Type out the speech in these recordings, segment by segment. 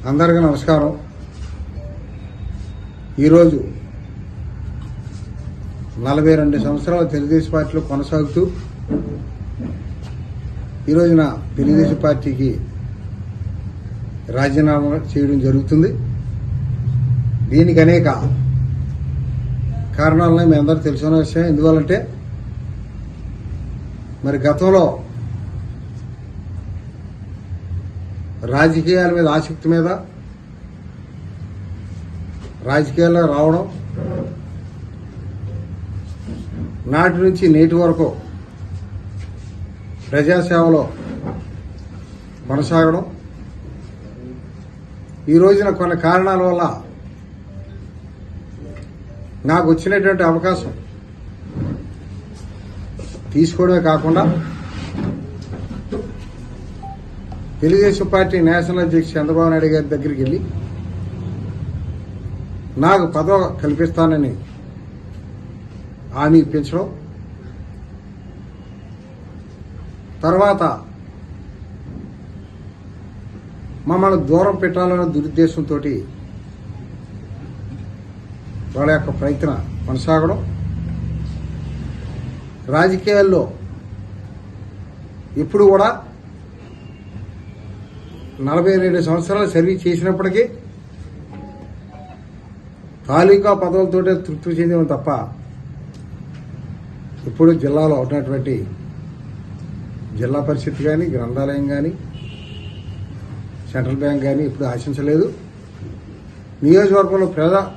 అందరికీ నమస్కారం. ఈరోజు 42 సంవత్సరాల తెలుగుదేశం పార్టీలో కొనసాగుతూ ఈరోజున తెలుగుదేశం పార్టీకి రాజీనామా చేయడం జరుగుతుంది. దీనికి అనేక కారణాలను మీ అందరూ తెలుసుకున్న విషయం. ఎందువల్లంటే మరి గతంలో రాజకీయాల మీద ఆసక్తి మీద రాజకీయాల్లో రావడం, నాటి నుంచి నేటి వరకు ప్రజాసేవలో కొనసాగడం, ఈ రోజున కొన్ని కారణాల వల్ల నాకు వచ్చినటువంటి అవకాశం తీసుకోవడమే కాకుండా తెలుగుదేశం పార్టీ నేషనల్ అధ్యక్షుడు చంద్రబాబు నాయుడు గారి దగ్గరికి వెళ్ళి నాకు పదవి కల్పిస్తానని హామీ ఇప్పించడం, తర్వాత మమ్మల్ని దూరం పెట్టాలనే దురుద్దేశంతో వాళ్ళ యొక్క ప్రయత్నం కొనసాగడం, రాజకీయాల్లో ఇప్పుడు కూడా 42 సంవత్సరాలు సర్వీస్ చేసినప్పటికీ తాలూకా పదవులతోటే తృప్తి చెందాం తప్ప ఇప్పుడు జిల్లాలో ఉన్నటువంటి జిల్లా పరిషత్ కానీ, గ్రంథాలయం కానీ, సెంట్రల్ బ్యాంక్ కానీ ఇప్పుడు ఆశించలేదు. నియోజకవర్గంలో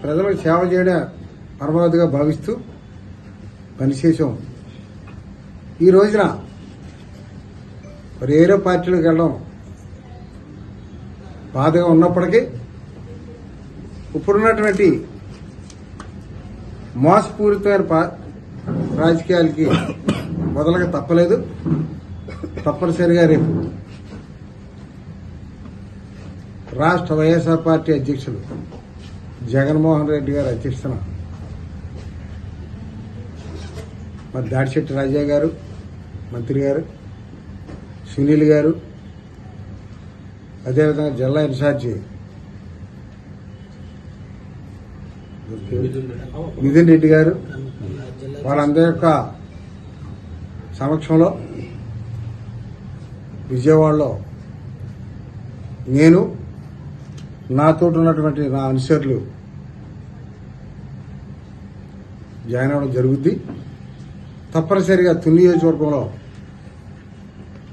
ప్రజలకు సేవ చేయడం పరమావధిగా భావిస్తూ పనిచేసాం. ఈ రోజున వేరే పార్టీలకు వెళ్ళడం బాధగా ఉన్నప్పటికీ ఇప్పుడున్నటువంటి మోసపూరితమైన రాజకీయాలకి మొదలగా తప్పలేదు. తప్పనిసరిగా రేపు రాష్ట్ర వైఎస్ఆర్ పార్టీ అధ్యక్షులు జగన్మోహన్ రెడ్డి గారు అధ్యక్షతన మరి దాడిశెట్టి రాజా గారు, మంత్రి గారు, సునీల్ గారు, అదేవిధంగా జిల్లా ఇన్ఛార్జి మిథున్ రెడ్డి గారు, వాళ్ళందరి యొక్క సమక్షంలో విజయవాడలో నేను, నాతో ఉన్నటువంటి నా అనుచరులు జాయిన్ అవ్వడం జరుగుద్ది. తప్పనిసరిగా తుని నియోజకవర్గంలో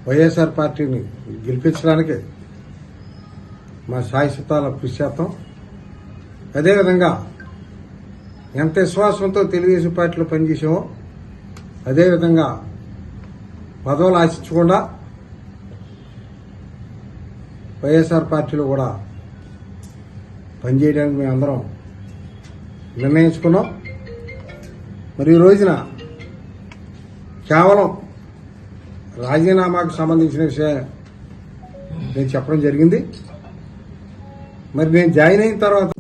వైఎస్ఆర్ పార్టీని గెలిపించడానికి మా శాశ్వతాల కృషి చేస్తాం. అదేవిధంగా ఎంత విశ్వాసంతో తెలుగుదేశం పార్టీలో పనిచేసామో అదేవిధంగా పదవులు ఆశించకుండా వైఎస్ఆర్ పార్టీలో కూడా పనిచేయడానికి మేమందరం నిర్ణయించుకున్నాం. మరి ఈ రోజున కేవలం రాజీనామాకు సంబంధించిన విషయం నేను చెప్పడం జరిగింది. మరి నేను జాయిన్ అయిన తర్వాత